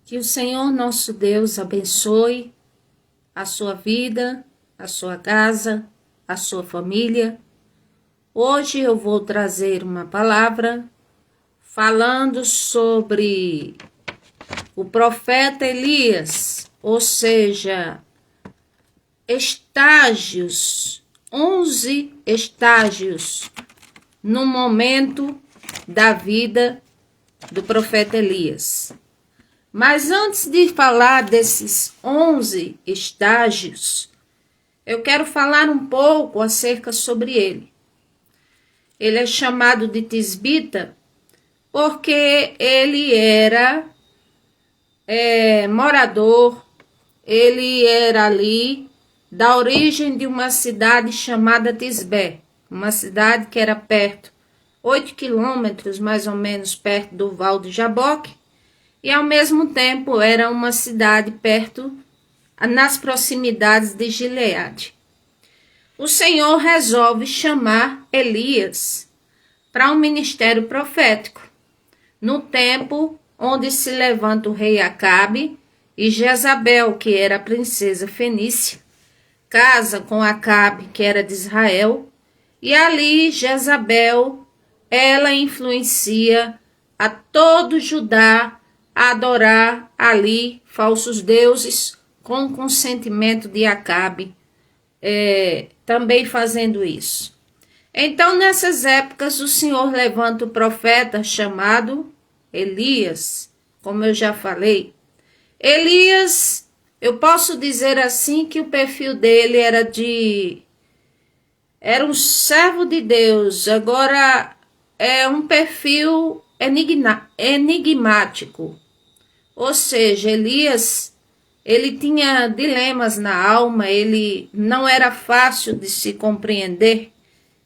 Que o Senhor nosso Deus abençoe a sua vida, a sua casa, a sua família. Hoje eu vou trazer uma palavra falando sobre o profeta Elias, ou seja, estágios, 11 estágios no momento da vida do profeta Elias. Mas antes de falar desses 11 estágios, eu quero falar um pouco acerca sobre ele. Ele é chamado de Tisbita porque ele era morador, ele era ali da origem de uma cidade chamada Tisbé, uma cidade que era perto, 8 quilômetros mais ou menos perto do Val de Jaboque, e ao mesmo tempo era uma cidade perto, nas proximidades de Gileade. O Senhor resolve chamar Elias para um ministério profético, no tempo onde se levanta o rei Acabe e Jezabel, que era a princesa fenícia, casa com Acabe, que era de Israel, e ali Jezabel, ela influencia a todo Judá a adorar ali falsos deuses com consentimento de Acabe, também fazendo isso. Então, nessas épocas, o Senhor levanta o profeta chamado Elias, como eu já falei. Elias, eu posso dizer assim que o perfil dele era um servo de Deus, agora é um perfil enigmático. Ou seja, Elias, ele tinha dilemas na alma, ele não era fácil de se compreender.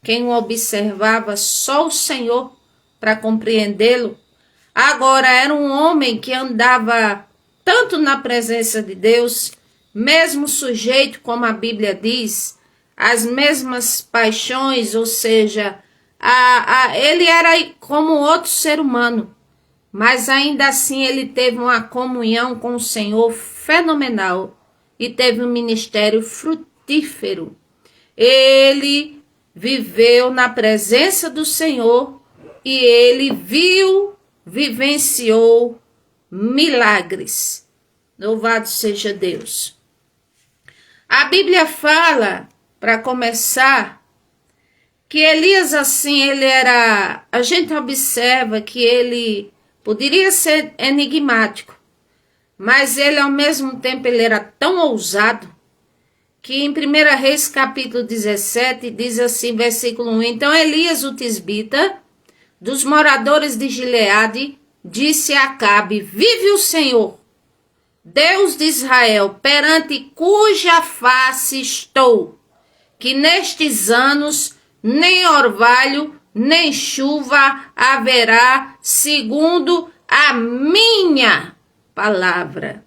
Quem o observava, só o Senhor para compreendê-lo. Agora, era um homem que andava tanto na presença de Deus, mesmo sujeito, como a Bíblia diz, às mesmas paixões, ou seja, ele era como outro ser humano. Mas ainda assim ele teve uma comunhão com o Senhor fenomenal e teve um ministério frutífero. Ele viveu na presença do Senhor e ele vivenciou milagres. Louvado seja Deus. A Bíblia fala, para começar, que Elias assim, a gente observa que ele poderia ser enigmático, mas ele ao mesmo tempo ele era tão ousado que em 1 Reis capítulo 17 diz assim, versículo 1, então Elias o Tisbita, dos moradores de Gileade, disse a Acabe, vive o Senhor, Deus de Israel, perante cuja face estou, que nestes anos nem orvalho, nem chuva haverá, segundo a minha palavra.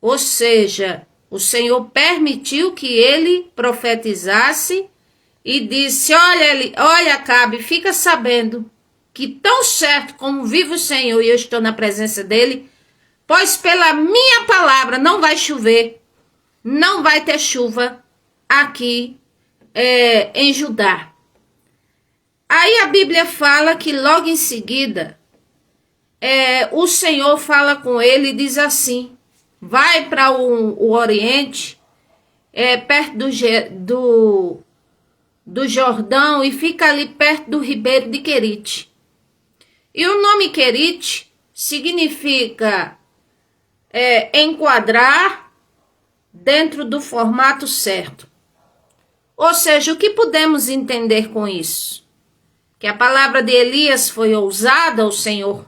Ou seja, o Senhor permitiu que ele profetizasse e disse, olha Acabe, fica sabendo que tão certo como vive o Senhor e eu estou na presença dele, pois pela minha palavra não vai chover, não vai ter chuva aqui em Judá. Aí a Bíblia fala que logo em seguida, o Senhor fala com ele e diz assim, vai para o Oriente, perto do Jordão e fica ali perto do ribeiro de Querite. E o nome Querite significa enquadrar dentro do formato certo. Ou seja, o que podemos entender com isso? Que a palavra de Elias foi ousada, o Senhor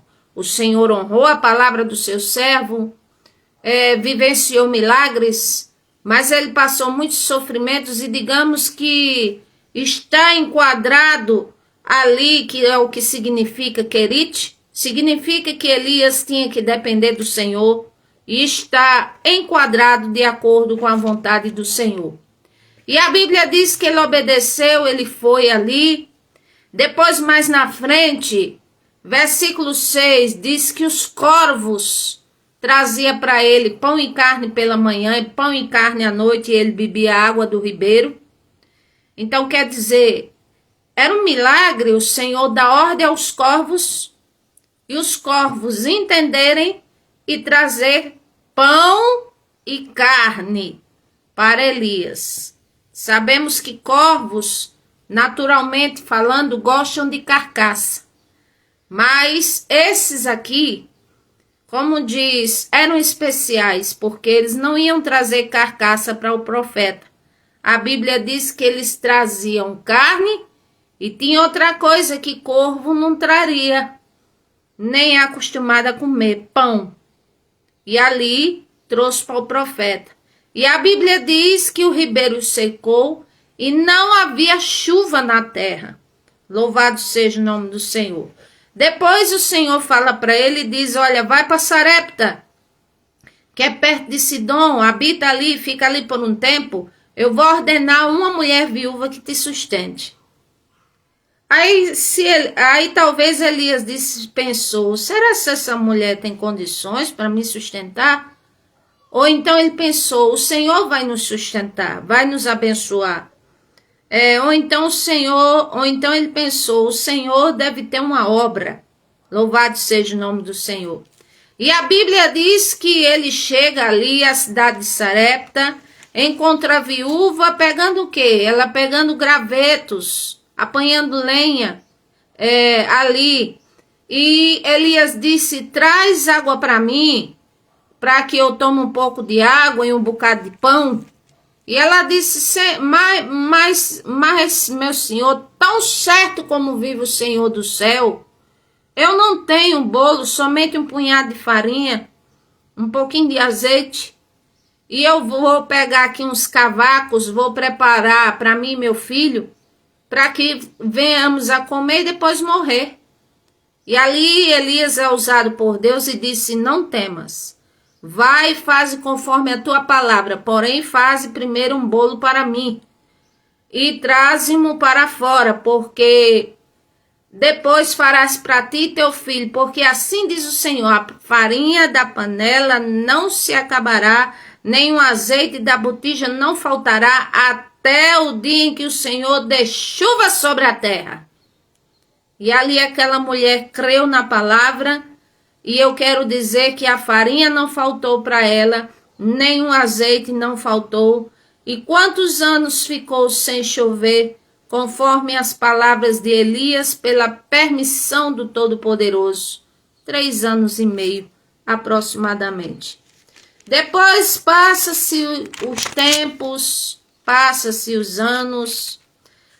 honrou a palavra do seu servo, vivenciou milagres, mas ele passou muitos sofrimentos e digamos que está enquadrado ali, que é o que significa Querite, significa que Elias tinha que depender do Senhor e está enquadrado de acordo com a vontade do Senhor. E a Bíblia diz que ele obedeceu, ele foi ali. Depois, mais na frente, versículo 6, diz que os corvos trazia para ele pão e carne pela manhã e pão e carne à noite, e ele bebia água do ribeiro. Então, quer dizer, era um milagre o Senhor dar ordem aos corvos e os corvos entenderem e trazer pão e carne para Elias. Sabemos que corvos, naturalmente falando, gostam de carcaça. Mas esses aqui, como diz, eram especiais, porque eles não iam trazer carcaça para o profeta. A Bíblia diz que eles traziam carne e tinha outra coisa que corvo não traria, nem é acostumado a comer, pão. E ali trouxe para o profeta. E a Bíblia diz que o ribeiro secou e não havia chuva na terra. Louvado seja o nome do Senhor. Depois o Senhor fala para ele e diz, olha, vai para Sarepta, que é perto de Sidom, habita ali, fica ali por um tempo. Eu vou ordenar uma mulher viúva que te sustente. Aí talvez Elias pensou, será que essa mulher tem condições para me sustentar? Ou então ele pensou, o Senhor vai nos sustentar, vai nos abençoar. Ou então ele pensou, o Senhor deve ter uma obra. Louvado seja o nome do Senhor. E a Bíblia diz que ele chega ali à cidade de Sarepta, encontra a viúva pegando o quê? Ela pegando gravetos, apanhando lenha ali. E Elias disse, traz água para mim, para que eu tome um pouco de água e um bocado de pão. E ela disse, mas meu senhor, tão certo como vive o Senhor do céu, eu não tenho bolo, somente um punhado de farinha, um pouquinho de azeite, e eu vou pegar aqui uns cavacos, vou preparar para mim e meu filho, para que venhamos a comer e depois morrer. E ali Elias é usado por Deus e disse, não temas. Vai e faze conforme a tua palavra, porém faze primeiro um bolo para mim e traze-mo para fora, porque depois farás para ti e teu filho, porque assim diz o Senhor, a farinha da panela não se acabará, nem o azeite da botija não faltará, até o dia em que o Senhor dê chuva sobre a terra. E ali aquela mulher creu na palavra. E eu quero dizer que a farinha não faltou para ela, nem o azeite não faltou. E quantos anos ficou sem chover, conforme as palavras de Elias, pela permissão do Todo-Poderoso? 3 anos e meio, aproximadamente. Depois passa-se os tempos, passa-se os anos.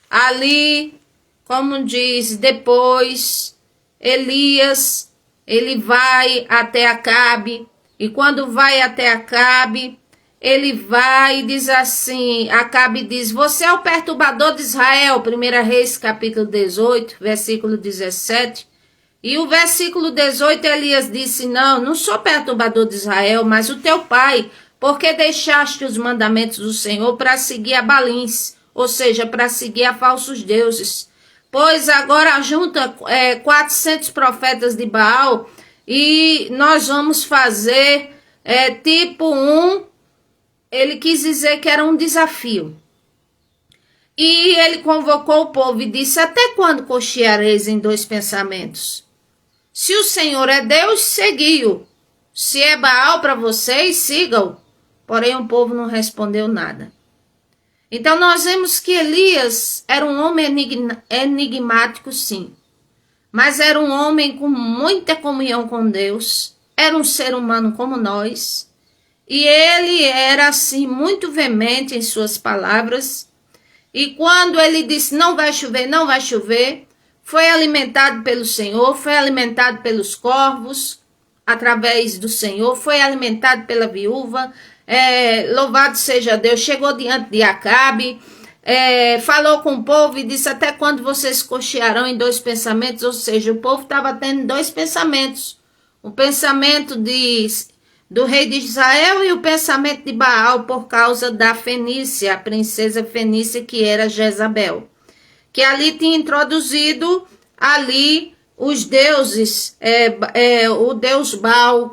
Ali, como diz, depois Elias, ele vai até Acabe, e quando vai até Acabe, ele vai e diz assim, Acabe diz, você é o perturbador de Israel, 1 Reis capítulo 18, versículo 17, e o versículo 18 Elias disse, não sou perturbador de Israel, mas o teu pai, porque deixaste os mandamentos do Senhor para seguir a Balins, ou seja, para seguir a falsos deuses. Pois agora junta 400 profetas de Baal e nós vamos fazer ele quis dizer que era um desafio. E ele convocou o povo e disse, até quando cocheareis em 2 pensamentos? Se o Senhor é Deus, segui-o. Se é Baal para vocês, sigam-o. Porém o povo não respondeu nada. Então nós vemos que Elias era um homem enigmático, sim. Mas era um homem com muita comunhão com Deus. Era um ser humano como nós. E ele era assim muito veemente em suas palavras. E quando ele disse não vai chover, foi alimentado pelo Senhor, foi alimentado pelos corvos, através do Senhor, foi alimentado pela viúva. Louvado seja Deus, chegou diante de Acabe, falou com o povo e disse, até quando vocês cochearão em 2 pensamentos? Ou seja, o povo estava tendo 2 pensamentos, o pensamento do rei de Israel e o pensamento de Baal, por causa da Fenícia, a princesa Fenícia, que era Jezabel, que ali tinha introduzido ali os deuses, o deus Baal,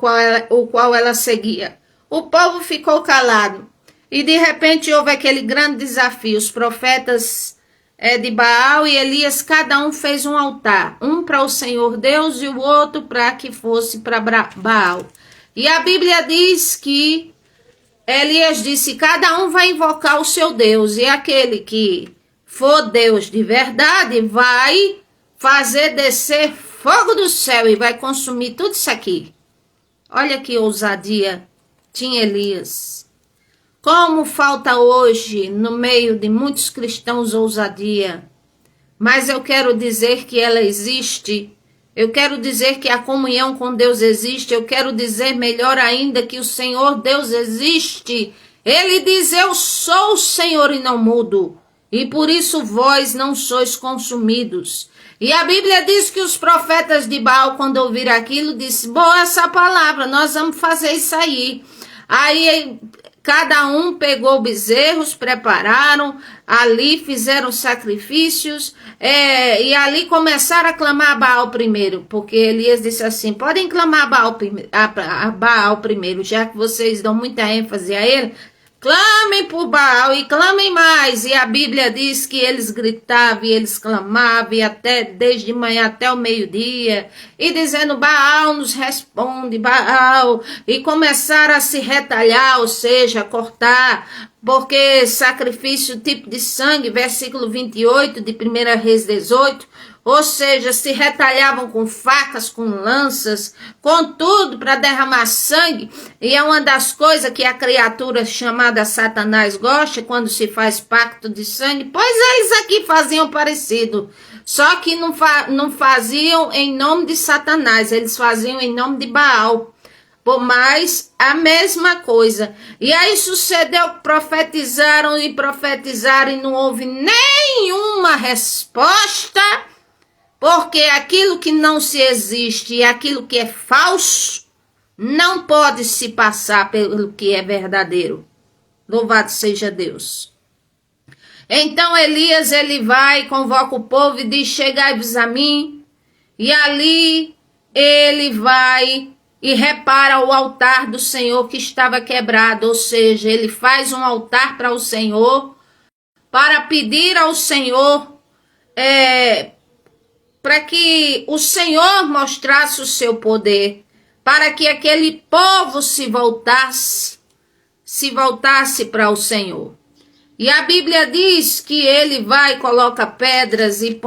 o qual ela seguia. O povo ficou calado. E de repente houve aquele grande desafio. Os profetas de Baal e Elias, cada um fez um altar. Um para o Senhor Deus e o outro para que fosse para Baal. E a Bíblia diz que Elias disse, cada um vai invocar o seu Deus. E aquele que for Deus de verdade vai fazer descer fogo do céu e vai consumir tudo isso aqui. Olha que ousadia tinha Elias. Como falta hoje no meio de muitos cristãos ousadia. Mas eu quero dizer que ela existe. Eu quero dizer que a comunhão com Deus existe. Eu quero dizer melhor ainda que o Senhor Deus existe. Ele diz, eu sou o Senhor e não mudo. E por isso vós não sois consumidos. E a Bíblia diz que os profetas de Baal, quando ouviram aquilo, disse, boa essa palavra, nós vamos fazer isso aí. Aí cada um pegou bezerros, prepararam, ali fizeram sacrifícios, e ali começaram a clamar a Baal primeiro, porque Elias disse assim, podem clamar a Baal primeiro, já que vocês dão muita ênfase a ele, clamem por Baal e clamem mais. E a Bíblia diz que eles gritavam e eles clamavam e até desde manhã até o meio-dia e dizendo Baal nos responde, Baal, e começaram a se retalhar, ou seja, cortar, porque sacrifício tipo de sangue, versículo 28 de 1 Reis 18, ou seja, se retalhavam com facas, com lanças, com tudo para derramar sangue. E é uma das coisas que a criatura chamada Satanás gosta, quando se faz pacto de sangue. Pois eles aqui faziam parecido. Só que não faziam em nome de Satanás, eles faziam em nome de Baal. Por mais a mesma coisa. E aí sucedeu que profetizaram e não houve nenhuma resposta. Porque aquilo que não se existe e aquilo que é falso não pode se passar pelo que é verdadeiro. Louvado seja Deus. Então Elias, ele vai, convoca o povo e diz, chegai-vos a mim. E ali ele vai e repara o altar do Senhor que estava quebrado. Ou seja, ele faz um altar para o Senhor, para pedir ao Senhor, para que o Senhor mostrasse o seu poder, para que aquele povo se voltasse para o Senhor. E a Bíblia diz que ele vai, coloca pedras e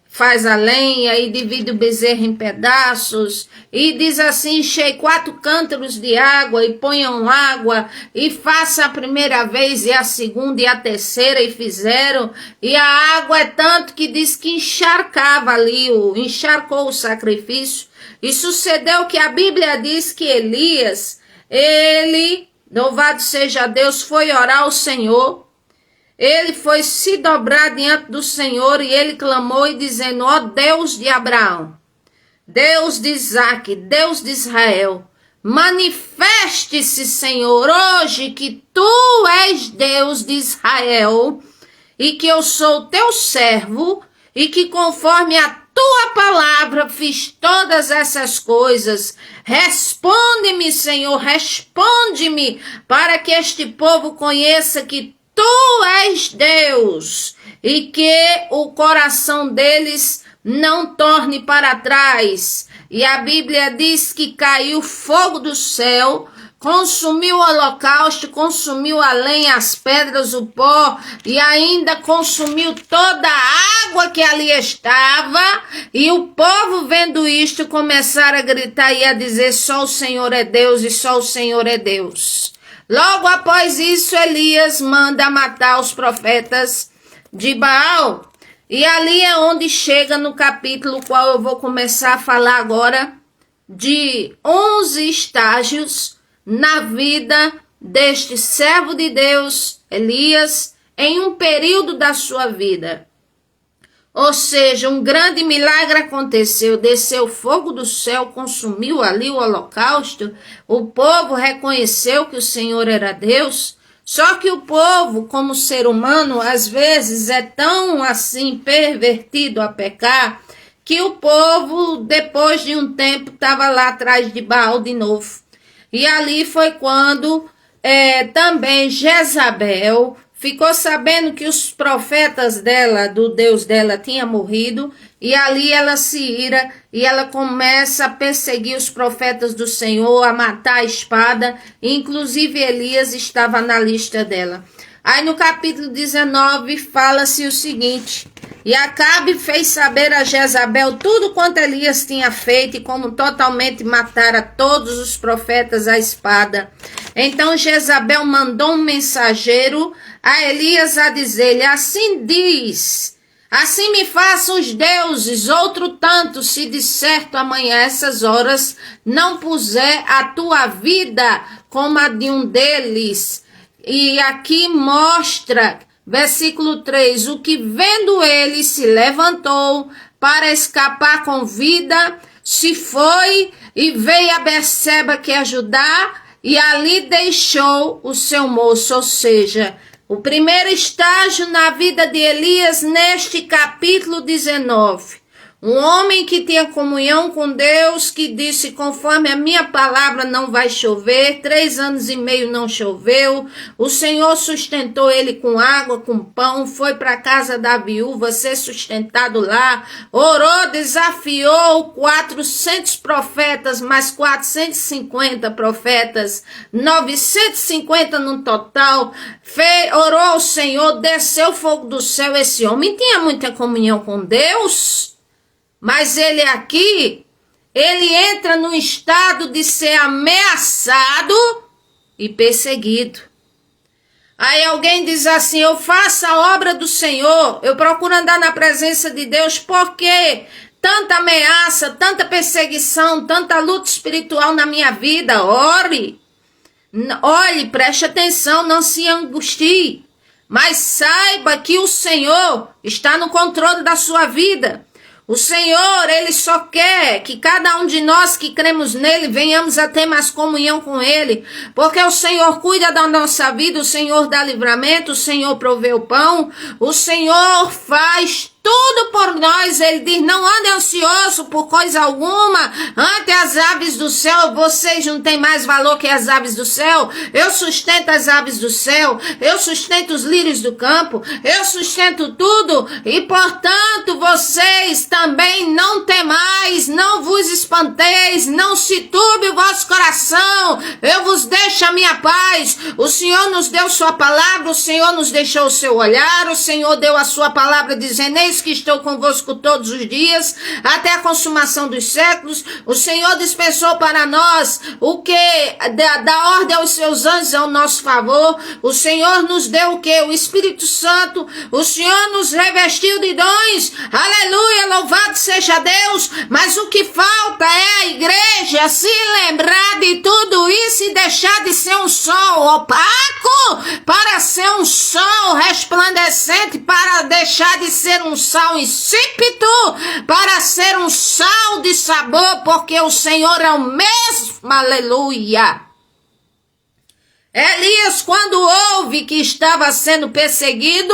faz a lenha e divide o bezerro em pedaços e diz assim, enchei 4 cântaros de água e ponham água e faça a primeira vez e a segunda e a terceira e fizeram, e a água é tanto que diz que encharcava ali, encharcou o sacrifício. E sucedeu que a Bíblia diz que Elias, ele, louvado seja Deus, foi orar ao Senhor. Ele foi se dobrar diante do Senhor e ele clamou e dizendo, ó Deus de Abraão, Deus de Isaque, Deus de Israel, manifeste-se, Senhor, hoje que tu és Deus de Israel e que eu sou teu servo e que conforme a tua palavra fiz todas essas coisas. Responde-me, Senhor, responde-me para que este povo conheça que tu és Deus e que o coração deles não torne para trás. E a Bíblia diz que caiu fogo do céu, consumiu o holocausto, consumiu a lenha, as pedras, o pó e ainda consumiu toda a água que ali estava. E o povo vendo isto começaram a gritar e a dizer, só o Senhor é Deus e só o Senhor é Deus. Logo após isso, Elias manda matar os profetas de Baal. E ali é onde chega no capítulo qual eu vou começar a falar agora, de 11 estágios na vida deste servo de Deus, Elias, em um período da sua vida. Ou seja, um grande milagre aconteceu, desceu fogo do céu, consumiu ali o holocausto, o povo reconheceu que o Senhor era Deus, só que o povo, como ser humano, às vezes é tão assim pervertido a pecar, que o povo, depois de um tempo, estava lá atrás de Baal de novo. E ali foi quando também Jezabel ficou sabendo que os profetas dela, do Deus dela, tinham morrido. E ali ela se ira e ela começa a perseguir os profetas do Senhor, a matar a espada. Inclusive Elias estava na lista dela. Aí no capítulo 19 fala-se o seguinte: e Acabe fez saber a Jezabel tudo quanto Elias tinha feito e como totalmente matara todos os profetas à espada. Então Jezabel mandou um mensageiro a Elias a dizer-lhe: assim diz, assim me façam os deuses, outro tanto, se de certo amanhã essas horas não puser a tua vida como a de um deles. E aqui mostra, versículo 3, o que vendo ele se levantou para escapar com vida, se foi e veio a Berseba que ajudar, e ali deixou o seu moço. Ou seja, o primeiro estágio na vida de Elias neste capítulo 19. Um homem que tinha comunhão com Deus, que disse, conforme a minha palavra não vai chover, 3 anos e meio não choveu, o Senhor sustentou ele com água, com pão, foi para a casa da viúva ser sustentado lá, orou, desafiou 400 profetas, mais 450 profetas, 950 no total, orou ao Senhor, desceu fogo do céu. Esse homem tinha muita comunhão com Deus. Mas ele aqui, ele entra no estado de ser ameaçado e perseguido. Aí alguém diz assim, eu faço a obra do Senhor, eu procuro andar na presença de Deus, por quê? Tanta ameaça, tanta perseguição, tanta luta espiritual na minha vida. Ore, olhe, preste atenção, não se angustie, mas saiba que o Senhor está no controle da sua vida. O Senhor, Ele só quer que cada um de nós que cremos nele venhamos a ter mais comunhão com Ele, porque o Senhor cuida da nossa vida, o Senhor dá livramento, o Senhor provê o pão, o Senhor faz tudo por nós. Ele diz, não ande ansioso por coisa alguma, ante as aves do céu, vocês não têm mais valor que as aves do céu. Eu sustento as aves do céu, eu sustento os lírios do campo, eu sustento tudo, e portanto vocês também não temais, não vos espanteis, não se turbe o vosso coração, eu vos deixo a minha paz. O Senhor nos deu sua palavra, o Senhor nos deixou o seu olhar, o Senhor deu a sua palavra dizendo, eis que estou convosco todos os dias, até a consumação dos séculos. O Senhor dispensou para nós o que? Da ordem aos seus anjos ao nosso favor. O Senhor nos deu o que? O Espírito Santo. O Senhor nos revestiu de dons. Aleluia, louvado seja Deus. Mas o que falta é a igreja se lembrar de tudo isso e deixar de ser um sol opaco para ser um sol resplandecente, para deixar de ser um sal insípido, para ser um sal de sabor, porque o Senhor é o mesmo. Aleluia. Elias, quando ouve que estava sendo perseguido,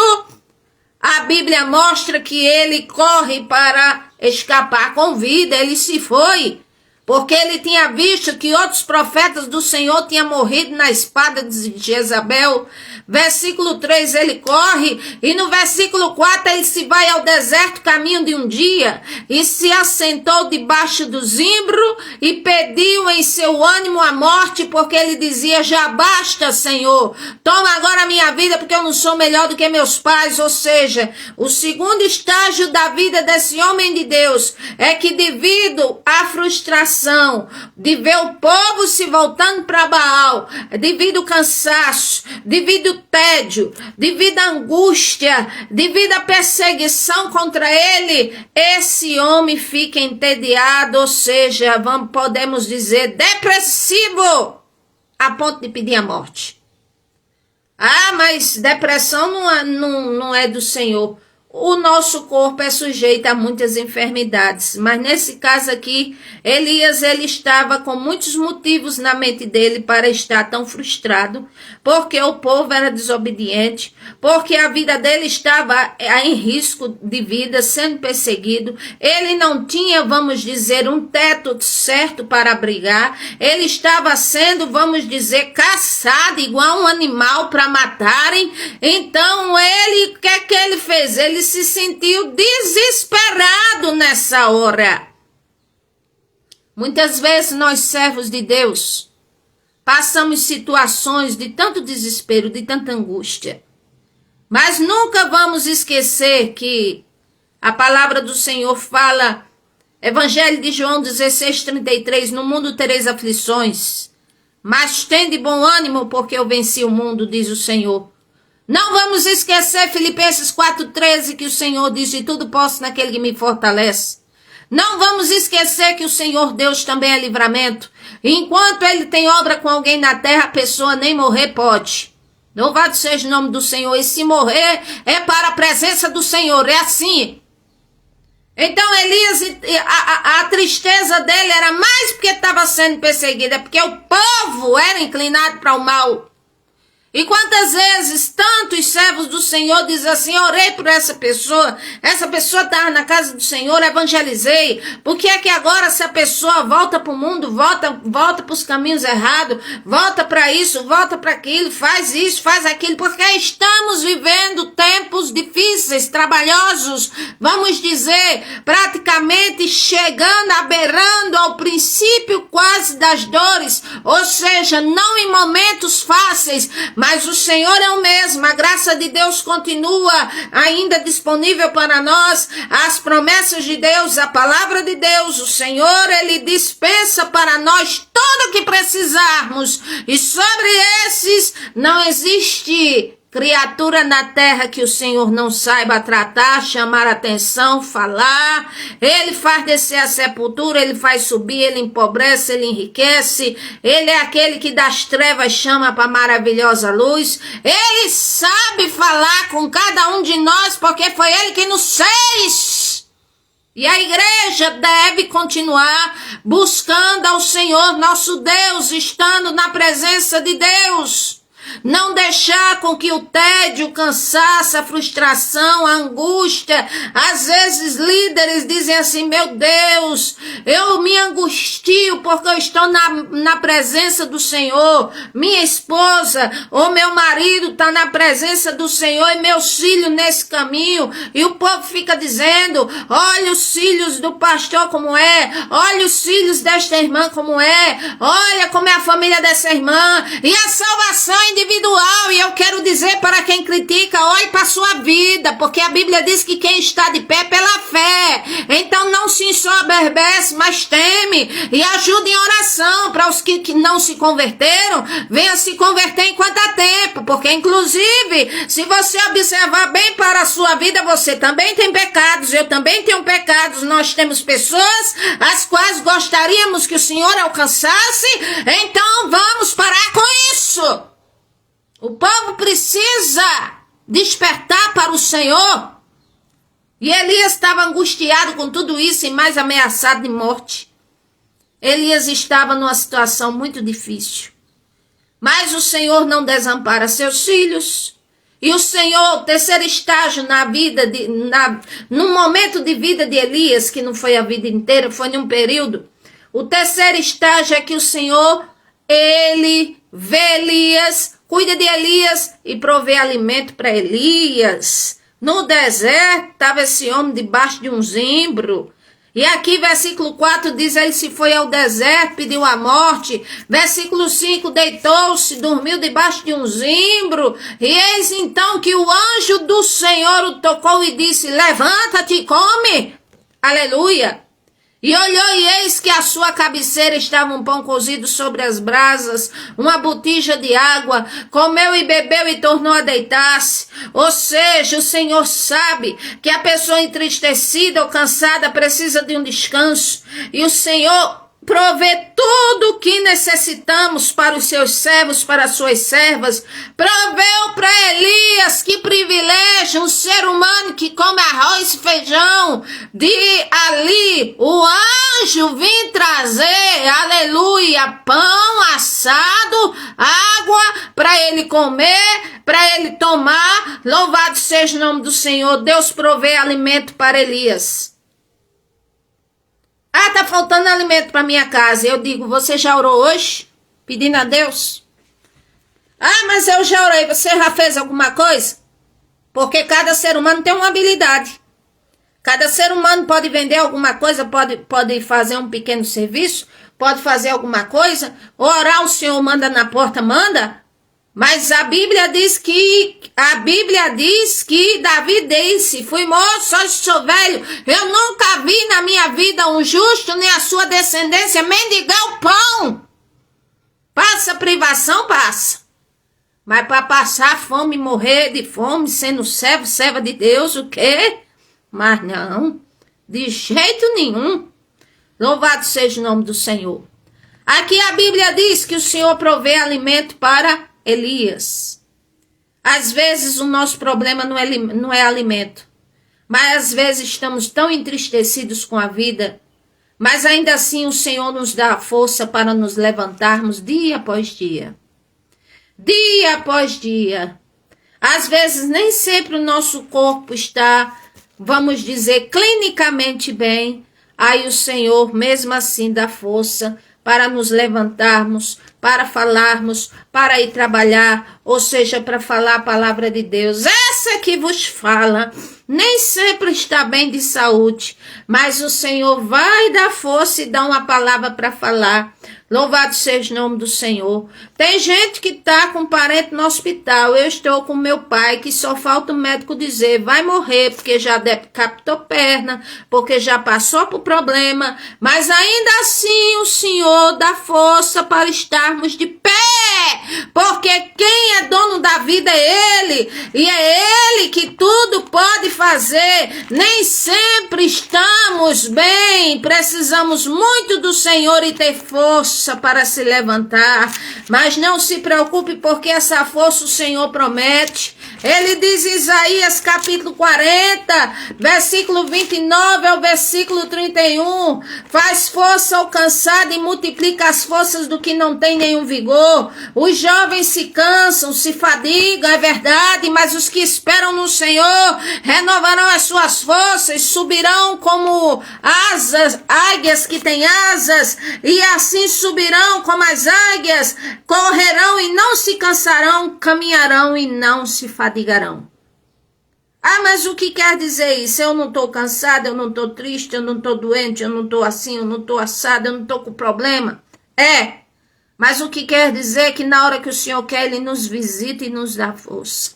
a Bíblia mostra que ele corre para escapar com vida. Ele se foi, porque ele tinha visto que outros profetas do Senhor tinham morrido na espada de Jezabel. Versículo 3, ele corre, e no versículo 4 ele se vai ao deserto caminho de um dia, e se assentou debaixo do zimbro, e pediu em seu ânimo a morte, porque ele dizia, já basta, Senhor, toma agora a minha vida, porque eu não sou melhor do que meus pais. Ou seja, o segundo estágio da vida desse homem de Deus, é que devido à frustração, de ver o povo se voltando para Baal, devido ao cansaço, devido ao tédio, devido à angústia, devido à perseguição contra ele, esse homem fica entediado, ou seja, podemos dizer, depressivo, a ponto de pedir a morte. Ah, mas depressão não é do Senhor. o nosso corpo é sujeito a muitas enfermidades, mas nesse caso aqui, Elias, ele estava com muitos motivos na mente dele para estar tão frustrado, porque o povo era desobediente, porque a vida dele estava em risco de vida, sendo perseguido, ele não tinha, vamos dizer, um teto certo para abrigar, ele estava sendo, vamos dizer, caçado igual um animal para matarem, então ele, o que é que ele fez? Ele se sentiu desesperado nessa hora. Muitas vezes nós, servos de Deus, passamos situações de tanto desespero, de tanta angústia. Mas nunca vamos esquecer que a palavra do Senhor fala, Evangelho de João 16:33, no mundo tereis aflições, mas tende bom ânimo porque eu venci o mundo, diz o Senhor. Não vamos esquecer Filipenses 4:13, que o Senhor diz, de tudo posso naquele que me fortalece. Não vamos esquecer que o Senhor Deus também é livramento. Enquanto Ele tem obra com alguém na terra, a pessoa nem morrer pode. Louvado seja o nome do Senhor. E se morrer, é para a presença do Senhor. É assim. Então Elias, a tristeza dele era mais porque estava sendo perseguido, é porque o povo era inclinado para o mal. E quantas vezes tantos servos do Senhor dizem assim, orei por essa pessoa estava na casa do Senhor, evangelizei, por que é que agora essa pessoa volta para o mundo, volta para os caminhos errados, volta para isso, volta para aquilo, faz isso, faz aquilo, porque estamos vivendo tempos difíceis, trabalhosos, vamos dizer, praticamente chegando, beirando ao princípio quase das dores, ou seja, não em momentos fáceis, mas o Senhor é o mesmo, a graça de Deus continua ainda disponível para nós, as promessas de Deus, a palavra de Deus, o Senhor, Ele dispensa para nós tudo o que precisarmos, e sobre esses não existe criatura na terra que o Senhor não saiba tratar, chamar atenção, falar. Ele faz descer a sepultura, Ele faz subir, Ele empobrece, Ele enriquece. Ele é aquele que das trevas chama para a maravilhosa luz. Ele sabe falar com cada um de nós, porque foi Ele que nos fez. E a igreja deve continuar buscando ao Senhor nosso Deus, estando na presença de Deus. Não deixar com que o tédio, o cansaço, a frustração, a angústia, às vezes líderes dizem assim, meu Deus, eu me angustio porque eu estou na presença do Senhor, minha esposa ou meu marido está na presença do Senhor e meus filhos nesse caminho, e o povo fica dizendo, olha os filhos do pastor como é, olha os filhos desta irmã como é, olha como é a família dessa irmã, e a salvação individual. E eu quero dizer para quem critica, olhe para a sua vida, porque a Bíblia diz que quem está de pé é pela fé. Então não se ensoberbece, mas teme e ajude em oração para os que não se converteram, venha se converter enquanto há tempo, porque inclusive se você observar bem para a sua vida, você também tem pecados, eu também tenho pecados, nós temos pessoas as quais gostaríamos que o Senhor alcançasse, então vamos parar com isso. O povo precisa despertar para o Senhor. E Elias estava angustiado com tudo isso e mais ameaçado de morte. Elias estava numa situação muito difícil. Mas o Senhor não desampara seus filhos. E o Senhor, o terceiro estágio na vida, no momento de vida de Elias, que não foi a vida inteira, foi num período. O terceiro estágio é que o Senhor, Ele vê Elias, cuida de Elias e provê alimento para Elias. No deserto estava esse homem debaixo de um zimbro. E aqui versículo 4 diz, ele se foi ao deserto, pediu a morte. Versículo 5, deitou-se, dormiu debaixo de um zimbro. E eis então que o anjo do Senhor o tocou e disse, levanta-te e come. Aleluia. E olhou e eis que à sua cabeceira estava um pão cozido sobre as brasas, uma botija de água, comeu e bebeu e tornou a deitar-se. Ou seja, o Senhor sabe que a pessoa entristecida ou cansada precisa de um descanso. E o Senhor prover tudo o que necessitamos para os seus servos, para as suas servas. Proveu para Elias, que privilégio, um ser humano que come arroz e feijão, de ali o anjo vir trazer, aleluia, pão assado, água para ele comer, para ele tomar. Louvado seja o nome do Senhor. Deus provê alimento para Elias. Ah, tá faltando alimento para minha casa. Eu digo, você já orou hoje? Pedindo a Deus? Ah, mas eu já orei. Você já fez alguma coisa? Porque cada ser humano tem uma habilidade. Cada ser humano pode vender alguma coisa, pode fazer um pequeno serviço, pode fazer alguma coisa. Orar, o Senhor manda na porta, manda. Mas a Bíblia diz que Davi disse, fui moço, hoje sou velho, eu nunca vi na minha vida um justo nem a sua descendência mendigar o pão. Passa privação, passa. Mas para passar fome, morrer de fome, sendo serva de Deus, o quê? Mas não, de jeito nenhum. Louvado seja o nome do Senhor. Aqui a Bíblia diz que o Senhor provê alimento para Elias. Às vezes o nosso problema não é alimento, mas às vezes estamos tão entristecidos com a vida, mas ainda assim o Senhor nos dá a força para nos levantarmos dia após dia. Dia após dia. Às vezes nem sempre o nosso corpo está, vamos dizer, clinicamente bem. Aí o Senhor mesmo assim dá força para nos levantarmos, para falarmos, para ir trabalhar, ou seja, para falar a palavra de Deus. Essa que vos fala, nem sempre está bem de saúde, mas o Senhor vai dar força e dar uma palavra para falar. Louvado seja o nome do Senhor. Tem gente que está com um parente no hospital. Eu estou com meu pai, que só falta o médico dizer, vai morrer, porque já decapitou perna, porque já passou por problema. Mas ainda assim o Senhor dá força para estarmos de pé. Porque quem é dono da vida é Ele. E é Ele que tudo pode fazer. Nem sempre estamos bem. Precisamos muito do Senhor e ter força para se levantar, mas não se preocupe, porque essa força o Senhor promete. Ele diz em Isaías capítulo 40, versículo 29 ao versículo 31, faz força ao cansado e multiplica as forças do que não tem nenhum vigor. Os jovens se cansam, se fadigam, é verdade, mas os que esperam no Senhor renovarão as suas forças, subirão como asas, águias que têm asas, e assim subirão como as águias, correrão e não se cansarão, caminharão e não se fadigarão. Ah, mas o que quer dizer isso? Eu não estou cansada, eu não estou triste, eu não estou doente, eu não estou assim, eu não estou assada, eu não estou com problema. É, mas o que quer dizer é que na hora que o Senhor quer, Ele nos visita e nos dá força.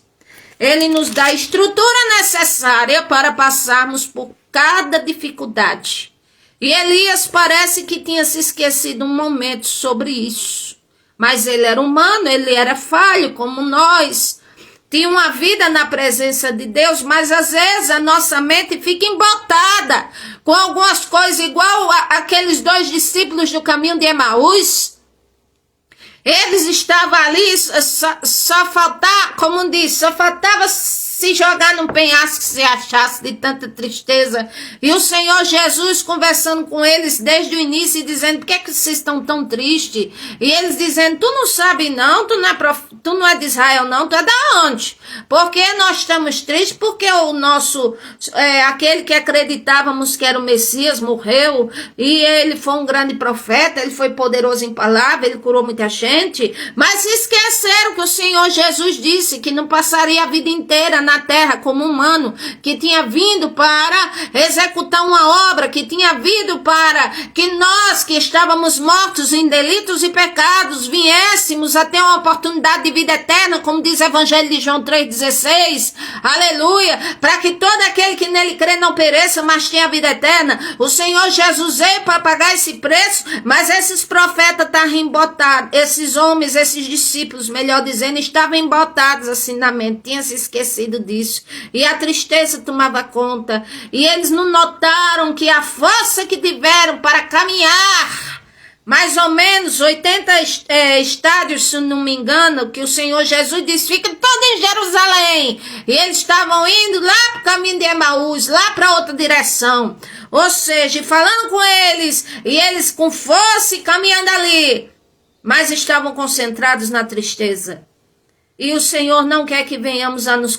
Ele nos dá a estrutura necessária para passarmos por cada dificuldade. E Elias parece que tinha se esquecido um momento sobre isso. Mas ele era humano, ele era falho como nós. Tinha uma vida na presença de Deus, mas às vezes a nossa mente fica embotada com algumas coisas, igual aqueles 2 discípulos do caminho de Emaús. Eles estavam ali, só faltava, como diz, só faltava se jogar num penhasco que se achasse de tanta tristeza. E o Senhor Jesus conversando com eles desde o início e dizendo, por que é que vocês estão tão tristes? E eles dizendo, tu não sabe não, tu não é de Israel não, tu é da onde? Porque nós estamos tristes, porque o nosso, aquele que acreditávamos que era o Messias morreu, e ele foi um grande profeta, ele foi poderoso em palavra, ele curou muita gente, mas esqueceram que o Senhor Jesus disse que não passaria a vida inteira na terra como humano, que tinha vindo para executar uma obra, que tinha vindo para que nós que estávamos mortos em delitos e pecados viéssemos a ter uma oportunidade de vida eterna, como diz o Evangelho de João 3,16, aleluia, para que todo aquele que nele crê não pereça, mas tenha vida eterna. O Senhor Jesus veio para pagar esse preço, mas esses profetas estavam embotados, esses homens, esses discípulos, melhor dizendo, estavam embotados assim na mente, tinham se esquecido disso, e a tristeza tomava conta, e eles não notaram que a força que tiveram para caminhar mais ou menos 80 estádios, se não me engano, que o Senhor Jesus disse, fica todo em Jerusalém. E eles estavam indo lá para o caminho de Emaús, lá para outra direção. Ou seja, falando com eles, e eles com força e caminhando ali, mas estavam concentrados na tristeza. E o Senhor não quer que venhamos a nos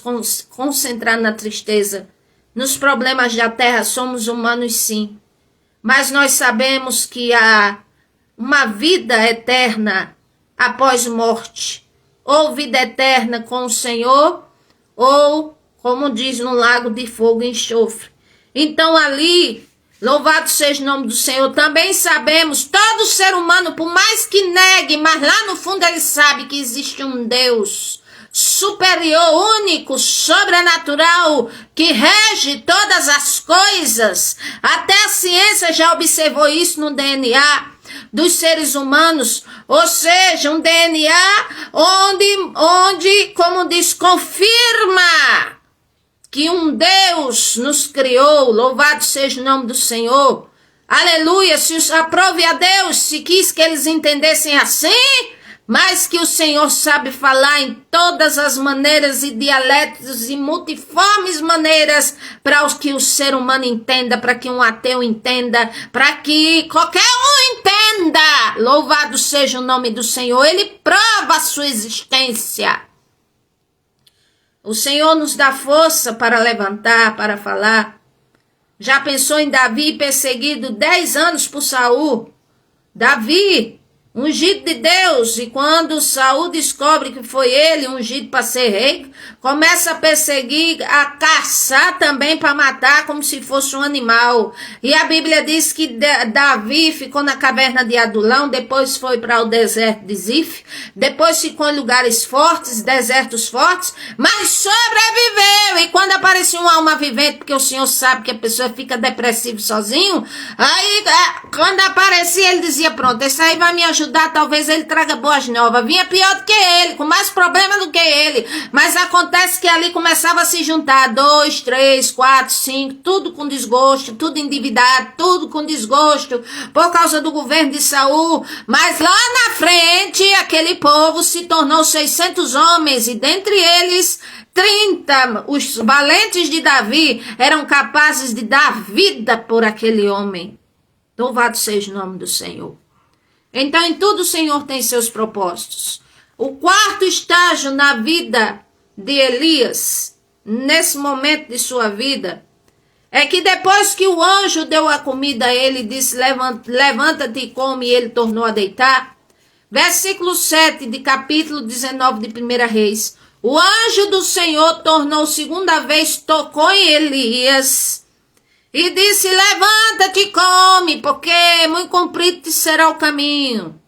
concentrar na tristeza. Nos problemas da terra somos humanos, sim. Mas nós sabemos que há uma vida eterna após morte. Ou vida eterna com o Senhor, ou, como diz, no lago de fogo e enxofre. Então ali, louvado seja o nome do Senhor, também sabemos, todo ser humano, por mais que negue, mas lá no fundo ele sabe que existe um Deus superior, único, sobrenatural, que rege todas as coisas. Até a ciência já observou isso no DNA dos seres humanos, ou seja, um DNA onde, como diz, confirma que um Deus nos criou. Louvado seja o nome do Senhor. Aleluia. Se aprove a Deus, se quis que eles entendessem assim, mas que o Senhor sabe falar em todas as maneiras e dialetos e multiformes maneiras para os que o ser humano entenda, para que um ateu entenda, para que qualquer um entenda. Louvado seja o nome do Senhor. Ele prova a sua existência. O Senhor nos dá força para levantar, para falar. Já pensou em Davi perseguido 10 anos por Saul? Davi, ungido de Deus, e quando Saul descobre que foi ele ungido para ser rei, começa a perseguir, a caçar também para matar como se fosse um animal. E a Bíblia diz que Davi ficou na caverna de Adulão, depois foi para o deserto de Zif, depois ficou em lugares fortes, desertos fortes, mas sobreviveu. E quando aparecia uma alma vivente, porque o Senhor sabe que a pessoa fica depressiva sozinho, aí quando aparecia ele dizia, pronto, esse aí vai me ajudar, talvez ele traga boas novas. Vinha pior do que ele, com mais problema do que ele, mas acontece que ali começava a se juntar 2, 3, 4, 5, tudo com desgosto, tudo endividado, tudo com desgosto, por causa do governo de Saul. Mas lá na frente, aquele povo se tornou 600 homens, e dentre eles 30, os valentes de Davi, eram capazes de dar vida por aquele homem. Louvado seja o nome do Senhor. Então, em tudo o Senhor tem seus propósitos. O quarto estágio na vida de Elias, nesse momento de sua vida, é que depois que o anjo deu a comida a ele, disse, levanta-te e come, e ele tornou a deitar. Versículo 7 de capítulo 19 de 1 Reis. O anjo do Senhor tornou segunda vez, tocou em Elias, e disse, levanta-te e come, porque muito comprido te será o caminho.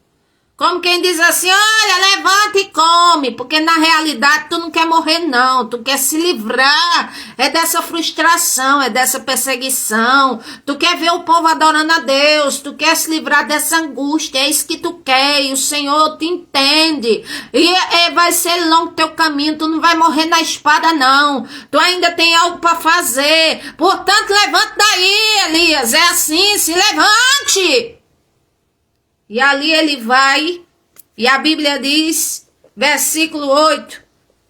Como quem diz assim, olha, levanta e come, porque na realidade tu não quer morrer não, tu quer se livrar, é dessa frustração, é dessa perseguição, tu quer ver o povo adorando a Deus, tu quer se livrar dessa angústia, é isso que tu quer, e o Senhor te entende, e vai ser longo teu caminho, tu não vai morrer na espada não, tu ainda tem algo para fazer, portanto levanta daí, Elias, é assim, se levante. E ali ele vai, e a Bíblia diz, versículo 8,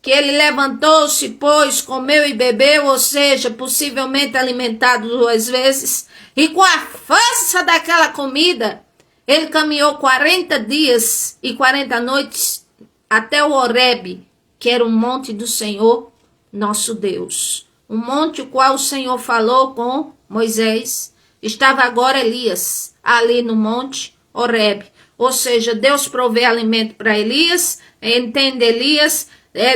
que ele levantou-se, pois, comeu e bebeu, ou seja, possivelmente alimentado 2 vezes, e com a força daquela comida, ele caminhou 40 dias e 40 noites até o Horebe, que era o monte do Senhor, nosso Deus. Um monte o qual o Senhor falou com Moisés. Estava agora Elias ali no monte Horebe, ou seja, Deus provê alimento para Elias, entende Elias,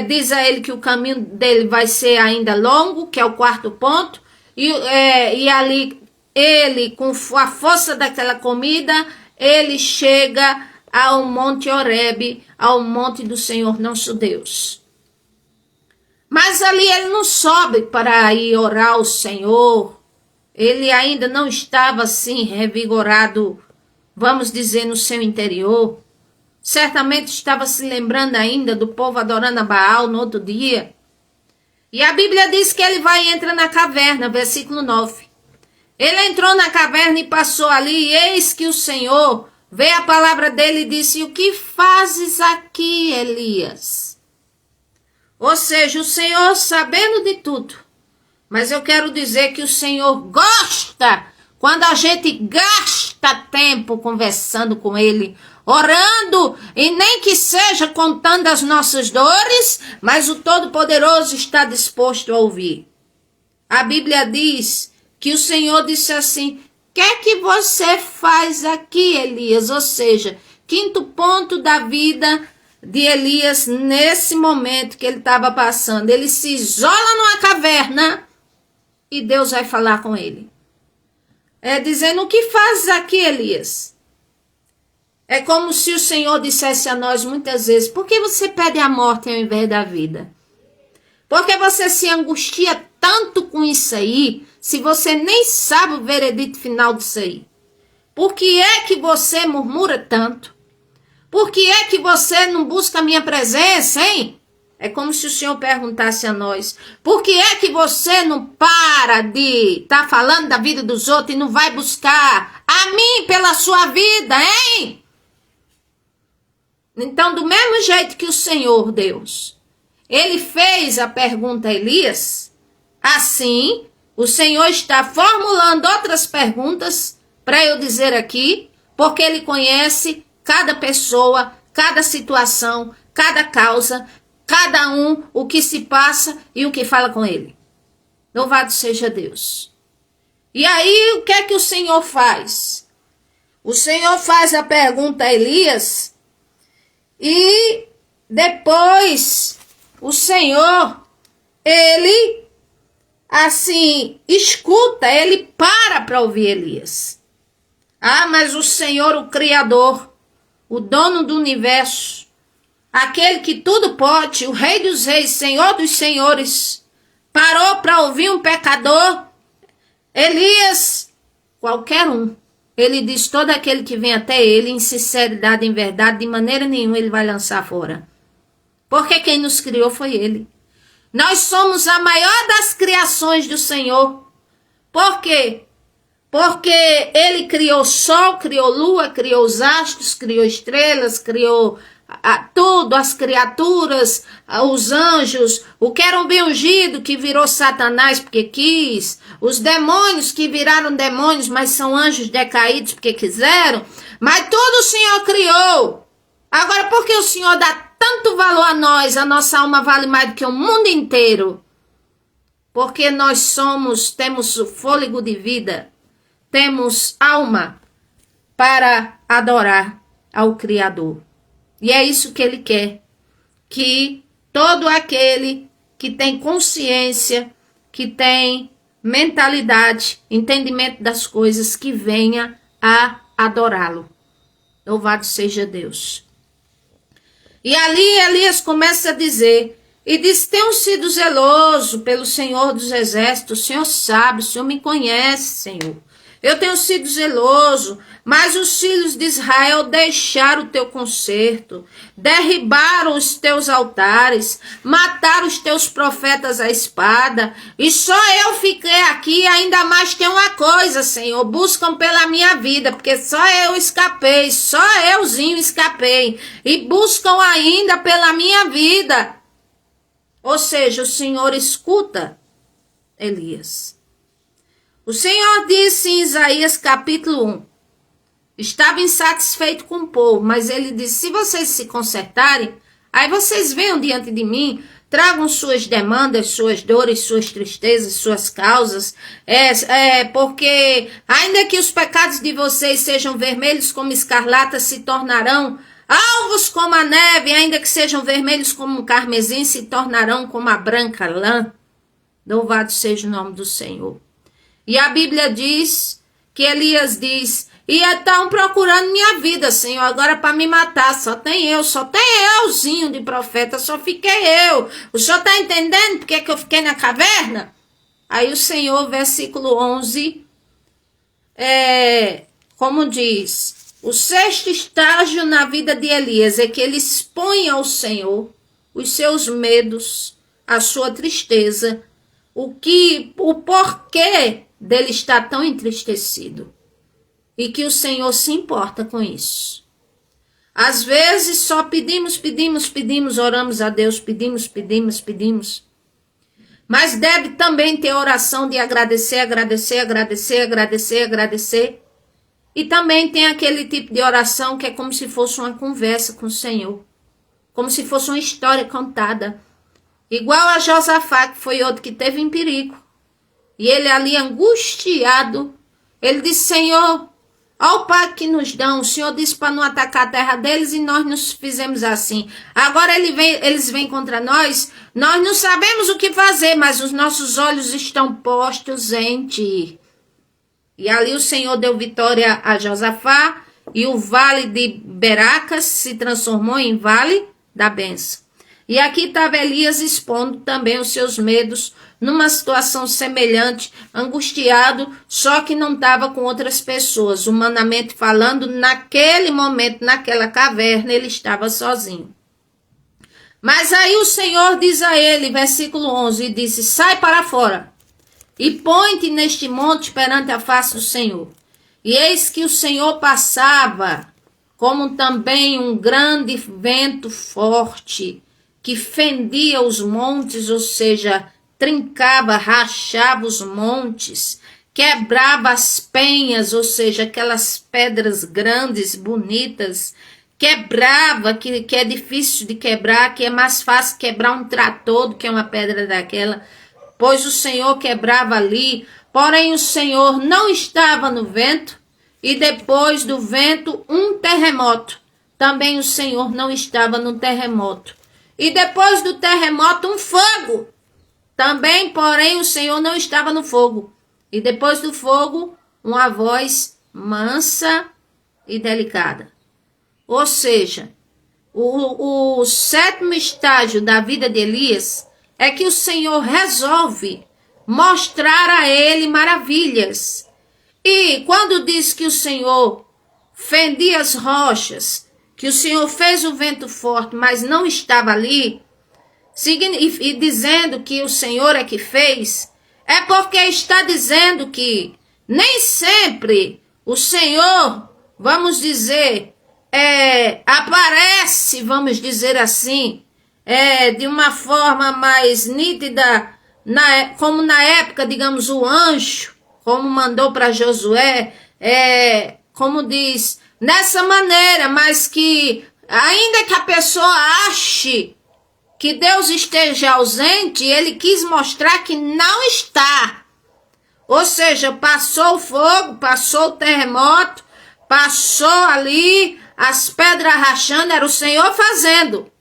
diz a ele que o caminho dele vai ser ainda longo, que é o quarto ponto, e ali ele, com a força daquela comida, ele chega ao monte Horebe, ao monte do Senhor nosso Deus. Mas ali ele não sobe para ir orar ao Senhor, ele ainda não estava assim revigorado, vamos dizer, no seu interior. Certamente estava se lembrando ainda do povo adorando a Baal no outro dia. E a Bíblia diz que ele vai e entra na caverna, versículo 9. Ele entrou na caverna e passou ali, e eis que o Senhor veio a palavra dele e disse: o que fazes aqui, Elias? Ou seja, o Senhor sabendo de tudo. Mas eu quero dizer que o Senhor gosta quando a gente gasta tempo conversando com Ele, orando, e nem que seja contando as nossas dores, mas o Todo-Poderoso está disposto a ouvir. A Bíblia diz que o Senhor disse assim: o que é que você faz aqui, Elias? Ou seja, quinto ponto da vida de Elias nesse momento que ele estava passando. Ele se isola numa caverna e Deus vai falar com ele. Dizendo: o que fazes aqui, Elias? É como se o Senhor dissesse a nós muitas vezes: por que você pede a morte ao invés da vida? Por que você se angustia tanto com isso aí, se você nem sabe o veredito final disso aí? Por que é que você murmura tanto? Por que é que você não busca a minha presença, hein? É como se o Senhor perguntasse a nós: por que é que você não para de estar falando da vida dos outros e não vai buscar a mim pela sua vida, hein? Então, do mesmo jeito que o Senhor Deus, ele fez a pergunta a Elias, assim, o Senhor está formulando outras perguntas para eu dizer aqui, porque ele conhece cada pessoa, cada situação, cada causa, cada um, o que se passa e o que fala com ele. Louvado seja Deus. E aí, o que é que o Senhor faz? O Senhor faz a pergunta a Elias e depois o Senhor, ele assim, escuta, ele para ouvir Elias. Ah, mas o Senhor, o Criador, o dono do universo, aquele que tudo pode, o Rei dos Reis, Senhor dos Senhores, parou para ouvir um pecador? Elias, qualquer um. Ele diz: todo aquele que vem até ele em sinceridade, em verdade, de maneira nenhuma ele vai lançar fora. Porque quem nos criou foi ele. Nós somos a maior das criações do Senhor. Por quê? Porque ele criou sol, criou lua, criou os astros, criou estrelas, criou tudo, as criaturas, os anjos, o querubim ungido que virou Satanás porque quis, os demônios que viraram demônios, mas são anjos decaídos porque quiseram, mas tudo o Senhor criou. Agora, por que o Senhor dá tanto valor a nós? A nossa alma vale mais do que o mundo inteiro. Porque nós temos o fôlego de vida, temos alma para adorar ao Criador. E é isso que ele quer, que todo aquele que tem consciência, que tem mentalidade, entendimento das coisas, que venha a adorá-lo. Louvado seja Deus. E ali Elias começa a dizer, e diz: tenho sido zeloso pelo Senhor dos Exércitos, o Senhor sabe, o Senhor me conhece, Senhor. Eu tenho sido zeloso, mas os filhos de Israel deixaram o teu concerto, derribaram os teus altares, mataram os teus profetas à espada, e só eu fiquei aqui. Ainda mais tem uma coisa, Senhor: buscam pela minha vida, porque só eu escapei, só euzinho escapei, e buscam ainda pela minha vida. Ou seja, o Senhor escuta Elias. O Senhor disse em Isaías capítulo 1, estava insatisfeito com o povo, mas ele disse: se vocês se consertarem, aí vocês venham diante de mim, tragam suas demandas, suas dores, suas tristezas, suas causas, porque ainda que os pecados de vocês sejam vermelhos como escarlata, se tornarão alvos como a neve, ainda que sejam vermelhos como um carmesim, se tornarão como a branca lã. Louvado seja o nome do Senhor. E a Bíblia diz que Elias diz: e estão procurando minha vida, Senhor, agora para me matar. Só tem euzinho de profeta, só fiquei eu. O Senhor está entendendo porque que eu fiquei na caverna? Aí o Senhor, versículo 11, como diz, o sexto estágio na vida de Elias é que ele expõe ao Senhor os seus medos, a sua tristeza, o porquê dele estar tão entristecido. e que o Senhor se importa com isso. Às vezes só pedimos, oramos a Deus, pedimos. Mas deve também ter oração de agradecer. E também tem aquele tipo de oração que é como se fosse uma conversa com o Senhor. Como se fosse uma história contada. Igual a Josafá, que foi outro que teve em perigo. E ele ali angustiado, ele disse, Senhor, olha o pacto que nos dão. O Senhor disse para não atacar a terra deles e nós nos fizemos assim. Agora eles vêm contra nós. Nós não sabemos o que fazer, mas os nossos olhos estão postos em ti. E ali o Senhor deu vitória a Josafá e o vale de Beracas se transformou em vale da bênção. E aqui estava Elias expondo também os seus medos numa situação semelhante, angustiado, só que não estava com outras pessoas. Humanamente falando, naquele momento, naquela caverna, ele estava sozinho. Mas aí o Senhor diz a ele, versículo 11, e disse, sai para fora e põe-te neste monte perante a face do Senhor. E eis que o Senhor passava, como também um grande vento forte, que fendia os montes, ou seja, trincava, rachava os montes, quebrava as penhas, ou seja, aquelas pedras grandes, bonitas, quebrava, que é difícil de quebrar, que é mais fácil quebrar um trator do que uma pedra daquela, pois o Senhor quebrava ali, porém o Senhor não estava no vento, e depois do vento um terremoto, também o Senhor não estava no terremoto. E depois do terremoto, um fogo. Também, porém, o Senhor não estava no fogo. E depois do fogo, uma voz mansa e delicada. Ou seja, o sétimo estágio da vida de Elias é que o Senhor resolve mostrar a ele maravilhas. E quando diz que o Senhor fendia as rochas, que o Senhor fez o vento forte, mas não estava ali, e dizendo que o Senhor é que fez, é porque está dizendo que nem sempre o Senhor, vamos dizer, aparece, vamos dizer assim, de uma forma mais nítida, como na época, digamos, o anjo, como mandou para Josué, como diz, nessa maneira, mas que ainda que a pessoa ache que Deus esteja ausente, ele quis mostrar que não está. Ou seja, passou o fogo, passou o terremoto, passou ali as pedras rachando, era o Senhor fazendo,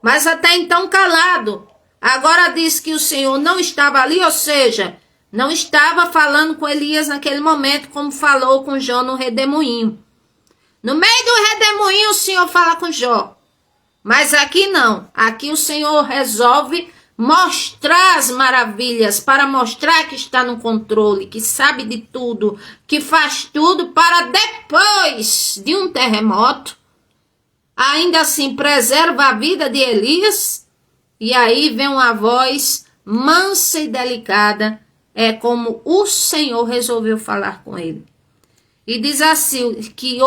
mas até então calado. Agora diz que o Senhor não estava ali, ou seja, não estava falando com Elias naquele momento, como falou com Jó no redemoinho. No meio do redemoinho o Senhor fala com Jó. Mas aqui não. Aqui o Senhor resolve mostrar as maravilhas, para mostrar que está no controle, que sabe de tudo, que faz tudo, para depois de um terremoto, ainda assim preserva a vida de Elias. E aí vem uma voz mansa e delicada, é como o Senhor resolveu falar com ele. E diz assim, que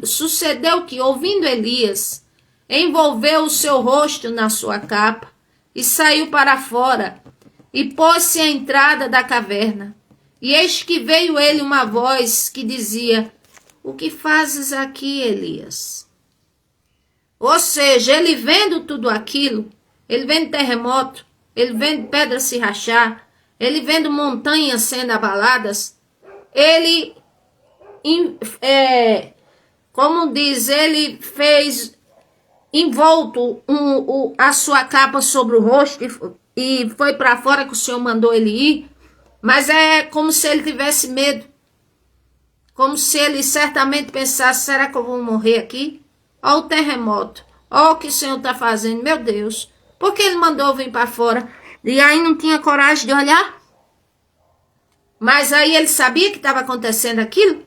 sucedeu que ouvindo Elias, envolveu o seu rosto na sua capa e saiu para fora e pôs-se à entrada da caverna. E eis que veio ele uma voz que dizia, o que fazes aqui, Elias? Ou seja, ele vendo tudo aquilo, ele vendo terremoto, ele vendo pedras se rachar, ele vendo montanhas sendo abaladas, ele, como diz, ele fez envolto a sua capa sobre o rosto e foi para fora que o Senhor mandou ele ir, mas é como se ele tivesse medo, como se ele certamente pensasse, será que eu vou morrer aqui? Olha o terremoto, olha o que o Senhor está fazendo, meu Deus, por que ele mandou vir para fora? E aí não tinha coragem de olhar? Mas aí ele sabia que estava acontecendo aquilo?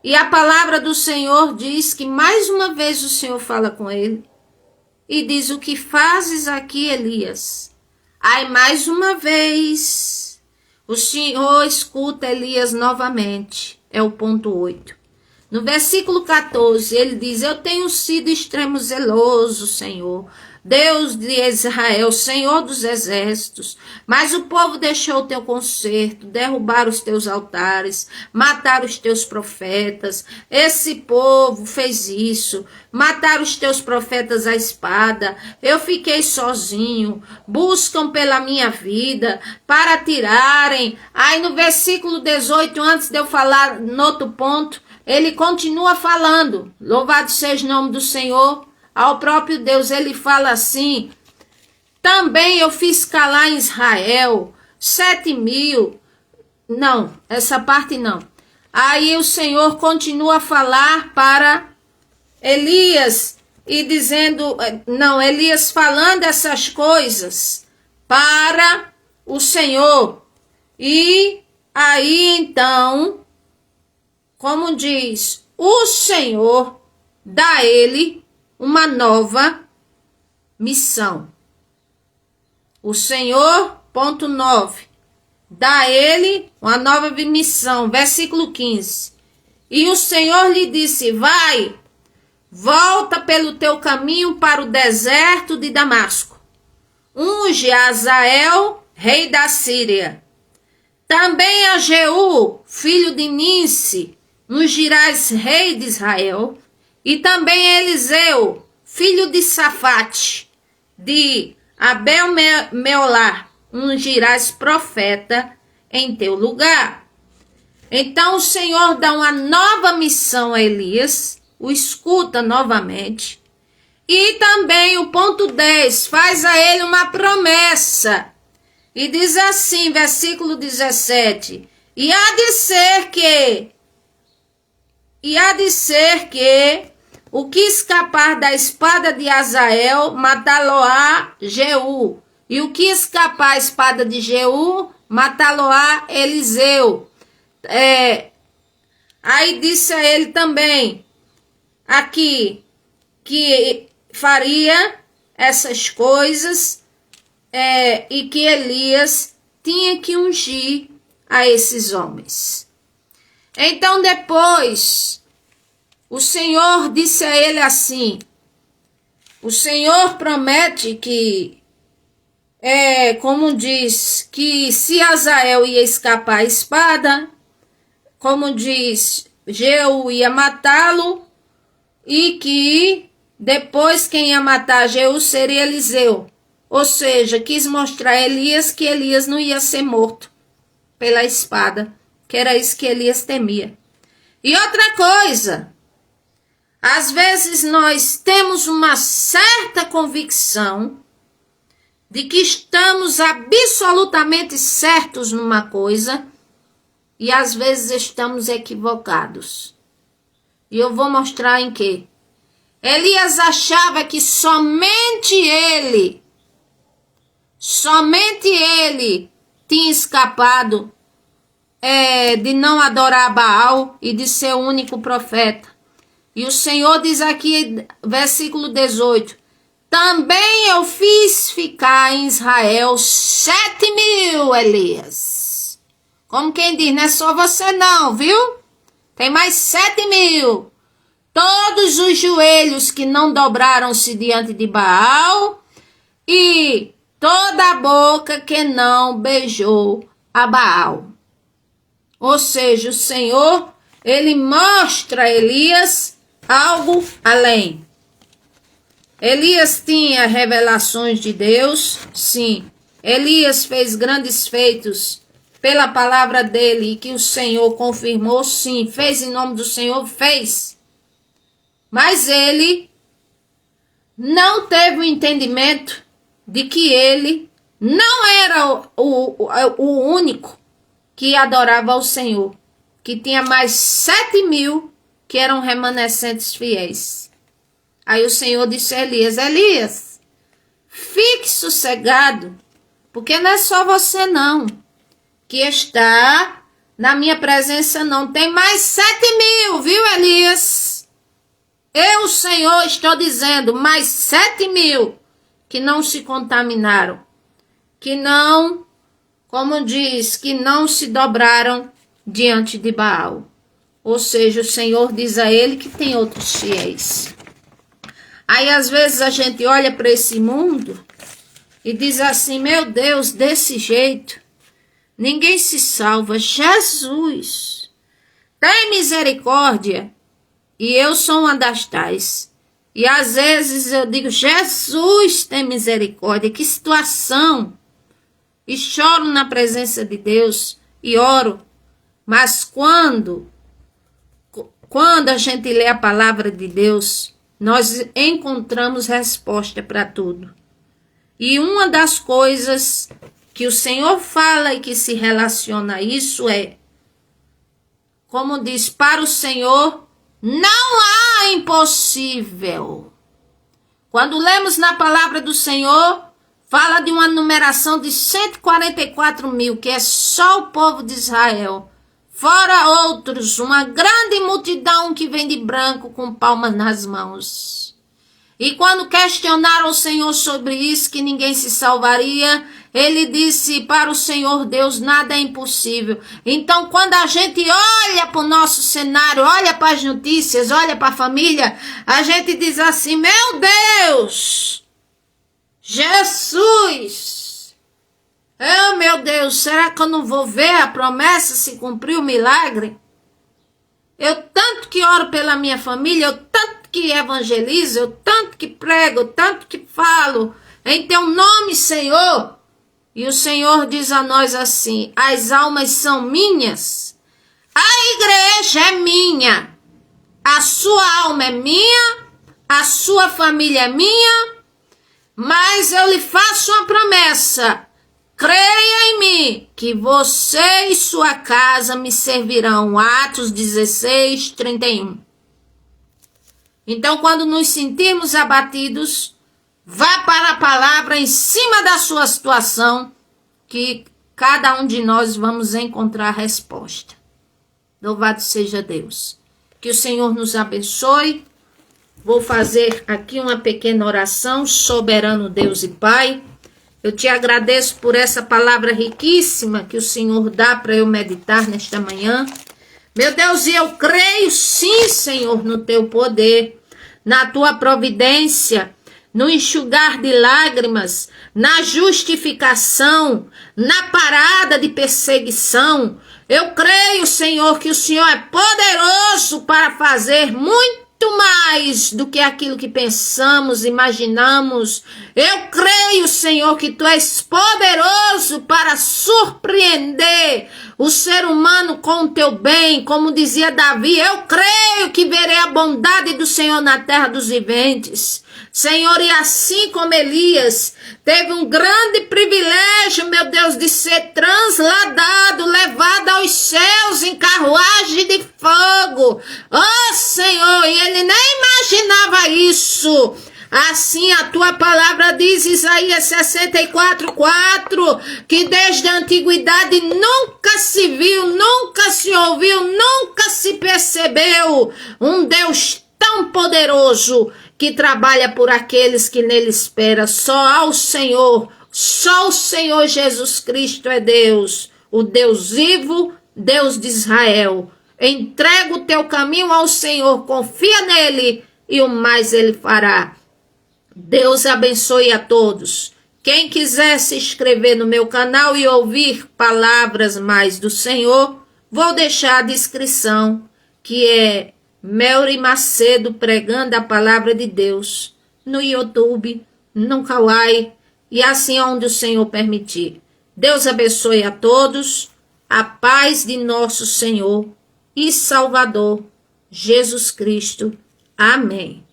E a palavra do Senhor diz que mais uma vez o Senhor fala com ele. E diz, o que fazes aqui, Elias? Aí mais uma vez o Senhor escuta Elias novamente. é o ponto 8. No versículo 14, ele diz: eu tenho sido extremo zeloso, Senhor, Deus de Israel, Senhor dos exércitos, mas o povo deixou o teu conserto, derrubaram os teus altares, mataram os teus profetas. Esse povo fez isso, mataram os teus profetas à espada. Eu fiquei sozinho, buscam pela minha vida para tirarem. Aí no versículo 18, antes de eu falar no outro ponto, ele continua falando, louvado seja o nome do Senhor. Ao próprio Deus, ele fala assim: também eu fiz calar em Israel 7.000. Não, essa parte não. Aí o Senhor continua a falar para Elias e dizendo, não, Elias falando essas coisas para o Senhor. E aí então, como diz, o Senhor dá a ele uma nova missão. O Senhor, ponto 9, dá a ele uma nova missão. Versículo 15. E o Senhor lhe disse: vai, volta pelo teu caminho para o deserto de Damasco. Unge a Azael, rei da Síria. Também a Jeú, filho de Ninsi, ungirás rei de Israel. E também Eliseu, filho de Safate, de Abel-Meolá, ungirás profeta em teu lugar. Então o Senhor dá uma nova missão a Elias, o escuta novamente. E também o ponto 10, faz a ele uma promessa. E diz assim, versículo 17, e há de ser que o que escapar da espada de Azael, matá-lo-á Jeú. E o que escapar a espada de Jeú, matá-lo-á Eliseu. Aí disse a ele também, aqui, que faria essas coisas, e que Elias tinha que ungir a esses homens. Então depois, o Senhor disse a ele assim, o Senhor promete que, como diz, que se Azael ia escapar a espada, como diz, Jeú ia matá-lo, e que depois quem ia matar Jeú seria Eliseu. Ou seja, quis mostrar a Elias que Elias não ia ser morto pela espada, que era isso que Elias temia. E outra coisa, às vezes nós temos uma certa convicção de que estamos absolutamente certos numa coisa e às vezes estamos equivocados. E eu vou mostrar em quê. Elias achava que somente ele tinha escapado de não adorar Baal e de ser o único profeta. E o Senhor diz aqui, versículo 18, também eu fiz ficar em Israel 7.000, Elias. Como quem diz, não é só você não, viu? Tem mais 7.000. Todos os joelhos que não dobraram-se diante de Baal e toda a boca que não beijou a Baal. Ou seja, o Senhor, ele mostra a Elias algo além. Elias tinha revelações de Deus, sim. Elias fez grandes feitos pela palavra dele e que o Senhor confirmou, sim. Fez em nome do Senhor, fez. Mas ele não teve o entendimento de que ele não era o único que adorava ao Senhor, que tinha mais 7.000 que eram remanescentes fiéis. Aí o Senhor disse a Elias, Elias, fique sossegado, porque não é só você não, que está na minha presença não, tem mais 7.000, viu Elias? Eu, Senhor, estou dizendo, mais 7.000 que não se contaminaram, que não, como diz, que não se dobraram diante de Baal. Ou seja, o Senhor diz a ele que tem outros fiéis. Aí às vezes a gente olha para esse mundo e diz assim, meu Deus, desse jeito, ninguém se salva. Jesus, tem misericórdia. E eu sou uma das tais. E às vezes eu digo, Jesus, tem misericórdia. Que situação. E choro na presença de Deus e oro. Mas quando a gente lê a palavra de Deus, nós encontramos resposta para tudo. E uma das coisas que o Senhor fala e que se relaciona a isso é, como diz, para o Senhor não há impossível. Quando lemos na palavra do Senhor, fala de uma numeração de 144 mil, que é só o povo de Israel. Fora outros, uma grande multidão que vem de branco com palmas nas mãos. E quando questionaram o Senhor sobre isso, que ninguém se salvaria, ele disse, para o Senhor Deus nada é impossível. Então quando a gente olha para o nosso cenário, olha para as notícias, olha para a família, a gente diz assim, meu Deus, Jesus, oh meu Deus, será que eu não vou ver a promessa se cumprir, o milagre? Eu tanto que oro pela minha família, eu tanto que evangelizo, eu tanto que prego, eu tanto que falo, em teu nome, Senhor. E o Senhor diz a nós assim, as almas são minhas, a igreja é minha, a sua alma é minha, a sua família é minha, mas eu lhe faço uma promessa, creia em mim, que você e sua casa me servirão. Atos 16, 31. Então, quando nos sentirmos abatidos, vá para a palavra em cima da sua situação, que cada um de nós vamos encontrar a resposta. Louvado seja Deus. Que o Senhor nos abençoe. Vou fazer aqui uma pequena oração. Soberano Deus e Pai, eu te agradeço por essa palavra riquíssima que o Senhor dá para eu meditar nesta manhã. Meu Deus, e eu creio sim, Senhor, no teu poder, na tua providência, no enxugar de lágrimas, na justificação, na parada de perseguição. Eu creio, Senhor, que o Senhor é poderoso para fazer muito mais do que aquilo que pensamos, imaginamos. Eu creio, Senhor, que tu és poderoso para surpreender o ser humano com o teu bem, como dizia Davi. Eu creio que verei a bondade do Senhor na terra dos viventes. Senhor, e assim como Elias teve um grande privilégio, meu Deus, de ser transladado, levado aos céus em carruagem de fogo. Oh, Senhor, e ele nem imaginava isso. Assim a tua palavra diz, Isaías 64:4, que desde a antiguidade nunca se viu, nunca se ouviu, nunca se percebeu um Deus tão poderoso que trabalha por aqueles que nele esperam. Só o Senhor Jesus Cristo é Deus, o Deus vivo, Deus de Israel. Entrega o teu caminho ao Senhor, confia nele e o mais ele fará. Deus abençoe a todos. Quem quiser se inscrever no meu canal e ouvir palavras mais do Senhor, vou deixar a descrição, que é Melry Macedo pregando a palavra de Deus, no YouTube, no Kawaii, e assim onde o Senhor permitir. Deus abençoe a todos, a paz de nosso Senhor e Salvador, Jesus Cristo. Amém.